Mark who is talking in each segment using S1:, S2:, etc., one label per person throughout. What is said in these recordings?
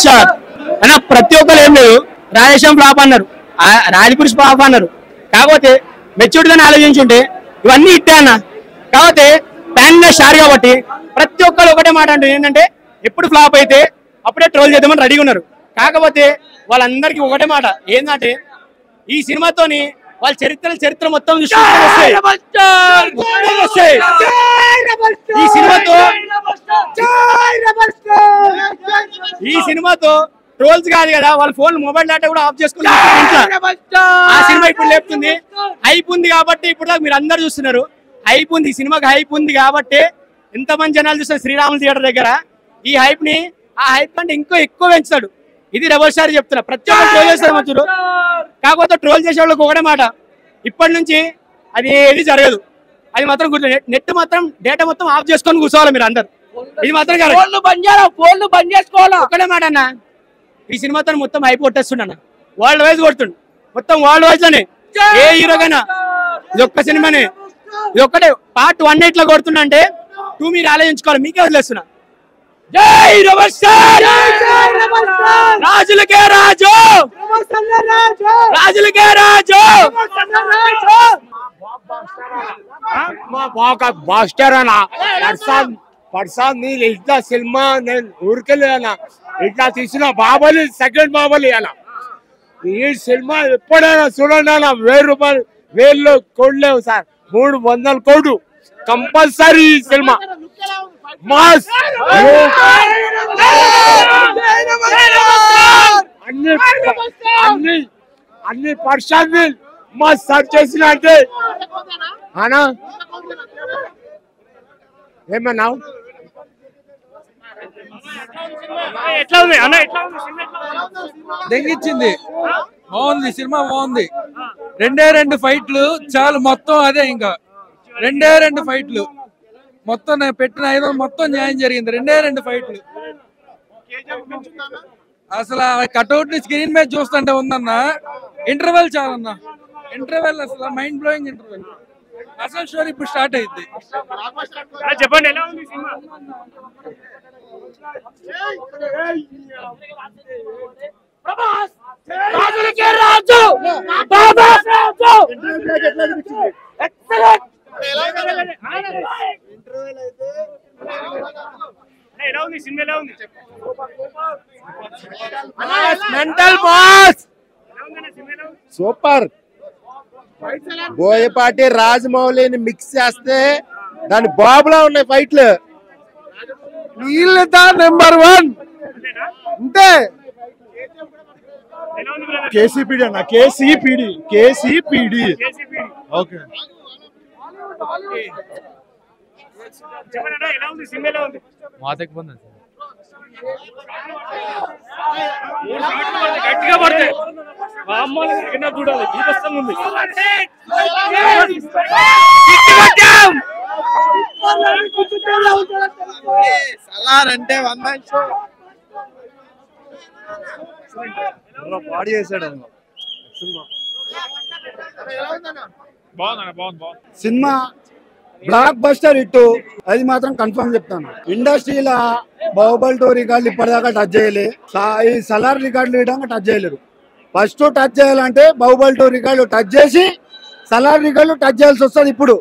S1: Star అన్న ప్రతి ఒక్కరు ఏం లేదు రాజేశం ఫ్లాప్ అన్నారు రాజపురుష్ ఫ్లాప్ అన్నారు కాకపోతే మెచ్యూర్డ్గానే ఆలోచించుంటే ఇవన్నీ ఇట్టే అన్న కాకపోతే ప్యాన్ స్టార్ కాబట్టి ప్రతి ఒక్కరు ఒకటే మాట అంటారు ఏంటంటే ఎప్పుడు ఫ్లాప్ అయితే అప్పుడే ట్రోల్ చేద్దామని రెడీగా ఉన్నారు కాకపోతే వాళ్ళందరికీ ఒకటే మాట ఏంటంటే ఈ సినిమాతోని వాళ్ళ చరిత్ర మొత్తం ఈ సినిమాతో ట్రోల్స్ కాదు కదా వాళ్ళ ఫోన్ మొబైల్ డేటా కూడా ఆఫ్ చేసుకున్నారు ఆ సినిమా ఇప్పుడు లేపుతుంది హైప్ ఉంది కాబట్టి ఇప్పుడు మీరు అందరు చూస్తున్నారు హైప్ ఉంది ఈ సినిమాకి హైప్ ఉంది కాబట్టి ఎంతమంది జనాలు చూస్తారు శ్రీరాములు థియేటర్ దగ్గర ఈ హైప్ ని ఆ హైప్ కంటే ఇంకో ఎక్కువ పెంచుతాడు ఇది రెబల్ స్టార్ చెప్తున్నా ప్రతి ఒక్కరు ట్రోల్ చేస్తారు మంచుడు కాకపోతే ట్రోల్ చేసే వాళ్ళకి ఒకటే మాట ఇప్పటి నుంచి అది ఏది జరగదు అది మాత్రం గుర్తు నెట్ మాత్రం డేటా మొత్తం ఆఫ్ చేసుకొని కూర్చోవాలి మీరు అందరు ఇది మాత్రం ఫోన్లు బంద్ చేసుకోవాలి ఒకటే మాట అన్న ఈ సినిమాతో మొత్తం హైప్ కొట్టేస్తుండ వరల్డ్ వైజ్ కొడుతుండు మొత్తం వరల్డ్ వైజ్ లోనే ఏ హీరోకైనా ఇది ఒక్క సినిమానే ఇది ఒక్కటే పార్ట్ 1 ఇట్లా కొడుతుండే 2 మీరు ఆలోచించుకోవాలి మీకే వదిలేస్తున్నా జై రెబల్ స్టార్ రాజులకే రాజు రాజులకే రాజు
S2: బాస్టర్ అన్న పర్సాద్ నేను ఇట్లా సినిమా నేను ఊరికెళ్ళాను ఇట్లా తీసిన బాబలి సెకండ్ బాబలి అన్న ఈ సినిమా ఎప్పుడైనా చూడండి అన్న 1000 రూపాయలు 1000 కోట్లు లేవు సార్ 300 కోట్లు కంపల్సరీ ఈ సినిమా మాస్ అన్ని పర్సన్ మాస్ సర్చ్ చేసిన అంటే అనా ఏమన్నావు
S3: దెంగిచ్చింది బాగుంది సినిమా బాగుంది 2 ఫైట్లు చాలు మొత్తం అదే ఇంకా 2 ఫైట్లు మొత్తం నేను పెట్టిన 500 మొత్తం న్యాయం జరిగింది 2 ఫైట్లు అసలు కట్అవుట్ ని స్క్రీన్ మీద చూస్తుంటే ఉందన్న ఇంటర్వెల్ చాలన్నా ఇంటర్వెల్ అసలు మైండ్ బ్లోయింగ్ ఇంటర్వెల్ అసలు స్టోరీ ఇప్పుడు స్టార్ట్ అయింది
S4: చెప్పండి ఎలా ఉంది సినిమా
S1: రాజులకే రాజు బాబాస్ రాజు ఎక్సలెంట్
S4: ఎలా ఉంది సినిమా ఎలా ఉంది
S2: మెంటల్ బాస్ సూపర్ బోయపాటి రాజమౌళిని మిక్స్ చేస్తే దాని బాబులా ఉన్నాయి ఫైట్లు వీళ్ళదా నెంబర్ 1 అంతే
S5: కేసీపీడి అన్న కేసీపీడి ఓకే
S4: చెప్పండి ఎలా ఉంది సినిమా ఎలా ఉంది గట్టిగా పడితే చూడాలి దీపస్తంగా ఉంది
S5: అంటే పాడి చేశాడు సినిమా బ్లాక్ బస్టర్ హిట్ అది మాత్రం కన్ఫర్మ్ చెప్తాను ఇండస్ట్రీలో బాహుబలి 2 రికార్డులు ఇప్పటిదాకా టచ్ చేయలే ఈ సలార్ రికార్డులు ఇవ్వడానికి టచ్ చేయలేరు ఫస్ట్ టచ్ చేయాలంటే బాహుబలి 2 రికార్డులు టచ్ చేసి సలార్ రికార్డులు టచ్ చేయాల్సి వస్తుంది ఇప్పుడు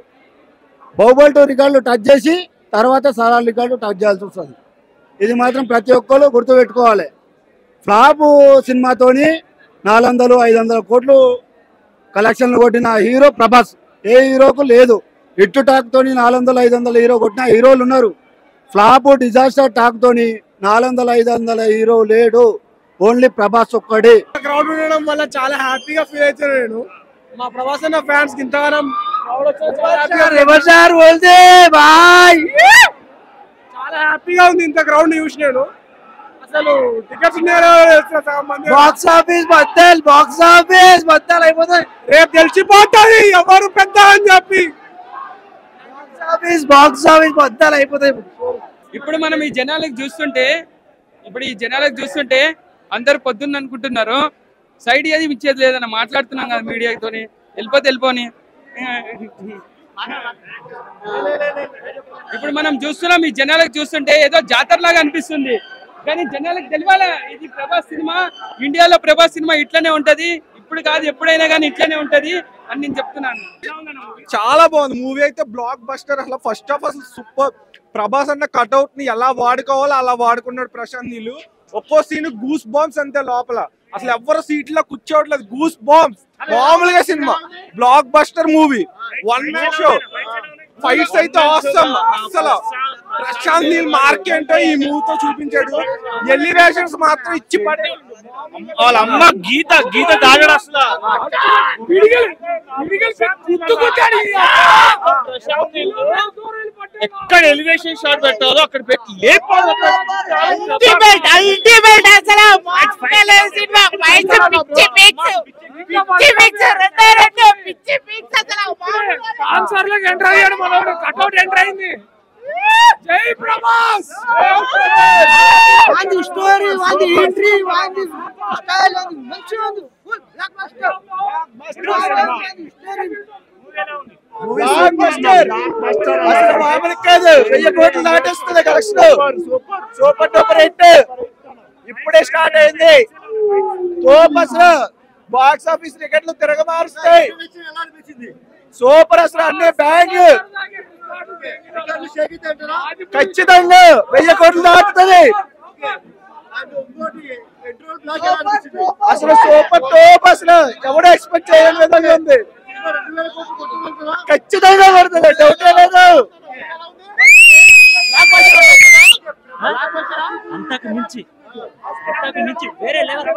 S5: బాహుబలి 2 రికార్డులు టచ్ చేసి తర్వాత సలార్ రికార్డులు టచ్ చేయాల్సి వస్తుంది ఇది మాత్రం ప్రతి ఒక్కరు గుర్తుపెట్టుకోవాలి ఫ్లాప్ సినిమాతోని 400-500 కోట్లు కలెక్షన్లు కొట్టిన హీరో ప్రభాస్ ఏ హీరోకు లేదు హిట్ టాక్ తోని 400-500 హీరో కొట్టిన హీరోలు ఉన్నారు ఫ్లాప్ డిజాస్టర్ టాక్ తోని 400-500 హీరో లేడు ఓన్లీ ప్రభాస్ ఒక్కడే
S2: క్రౌడ్ ఉండడం వల్ల చాలా హ్యాపీగా ఫీల్ అవుతాను నేను మా ప్రభాస్ అన్న ఫ్యాన్స్ కి ఇంతగానం చాలా హ్యాపీగా ఉంది ఇంత క్రౌడ్ చూసి నేను అసలు టికెట్స్ బాక్స్ ఆఫీస్ బద్దలు అయిపోతాయి రేపు తెలిసిపోతుంది ఎవరు పెద్ద అని చెప్పి బాక్స్ ఆఫీస్ బద్దలు అయిపోతాయి
S3: ఇప్పుడు మనం ఈ జనాలకు చూస్తుంటే అందరు పొద్దున్న అనుకుంటున్నారు సైడ్ ఏది ఇచ్చేది లేదన్న మాట్లాడుతున్నాం కదా మీడియాతోని వెళ్ళిపోని ఇప్పుడు మనం చూస్తున్నాం ఈ జనాలకు చూస్తుంటే ఏదో జాతరలాగా అనిపిస్తుంది కానీ జనాలకు తెలియాలా ఇది ప్రభాస్ సినిమా, ఇండియాలో ప్రభాస్ సినిమా ఇట్లనే ఉంటది, ఇప్పుడు కాదు ఎప్పుడైనా కానీ ఇట్లనే ఉంటది అని నేను చెప్తున్నాను.
S6: చాలా బాగుంది మూవీ అయితే, బ్లాక్ బస్టర్. అసలు ఫస్ట్ ఆఫ్ అసలు సూపర్. ప్రభాస్ అన్న కట్అవుట్ ని ఎలా వాడుకోవాలో అలా వాడుకున్నాడు ప్రశాంత్ నీళ్ళు. ఒక్కో సీన్ గూస్ బాంబ్స్ అంతే లోపల, అసలు ఎవ్వరు సీట్లో కూర్చోవట్లేదు, గూస్ బాంబ్స్. మామూలుగా cinema block buster movie, 1 man show. Fights అయితే అవసరం. అసలు ప్రశాంత్ నీల్ మార్క్ ఏంటో ఈ మూవీతో చూపించాడు. ఎలివేషన్స్ మాత్రం ఇచ్చి పడే.
S4: వాళ్ళ అమ్మ గీత తాగడు అసలు. ఎక్కడ ఎలివేషన్ షాట్ పెట్టాలో అక్కడ పెట్టి లేపాలి.
S3: జై ప్రభాస్.
S7: స్టోరీ ఎంట్రీ స్టైల్ మంచిగా ఉంది. Full block buster.
S6: మామూలు కాదు, 1000 కోట్లు దాటేస్తుంది కలెక్షన్. సూపర్ డూపర్ హిట్ ఇప్పుడే స్టార్ట్ అయింది. అసలు బాక్స్ ఆఫీస్ టికెట్లు తిరగమారుస్తాయి. సూపర్ అసలు అన్ని బ్యాంక్ ఖచ్చితంగా 1000 కోట్లు దాటుతుంది. అసలు సూపర్ టోప్. అసలు ఎవడో ఎక్స్పెక్ట్ చేయని విధంగా ఉంది. ఖచ్చితంగా పడుతుంది, డౌటే లేదు.
S8: అంతకు మించి వేరే లెవెల్.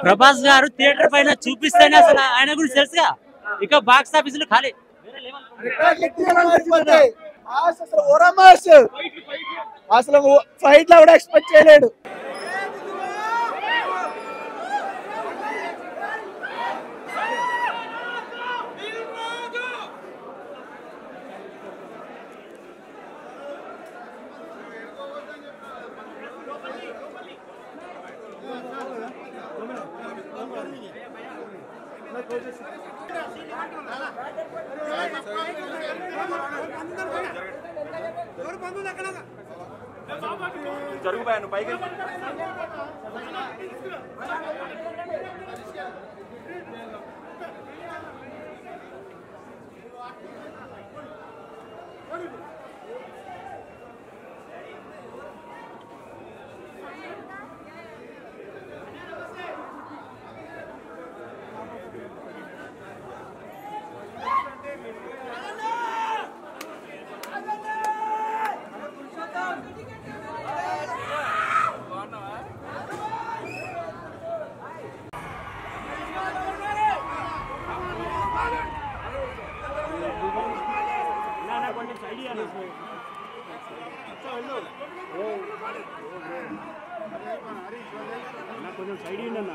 S8: ప్రభాస్ గారు థియేటర్ పైన చూపిస్తేనే అసలు ఆయన గురించి తెలుసుగా. ఇక బాక్స్ ఆఫీసులు ఖాళీ.
S6: అసలు ఫైట్ లో కూడా ఎక్స్పెక్ట్ చేయలేడు.
S4: జరుగుబాను పైకి కొంచెం సైడ్ అన్న.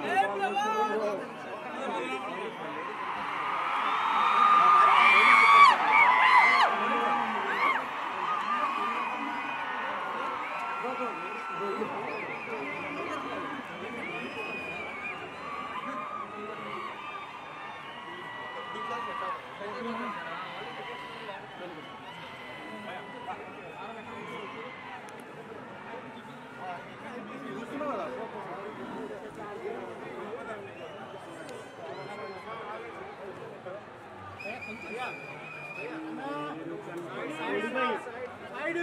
S4: సైడ్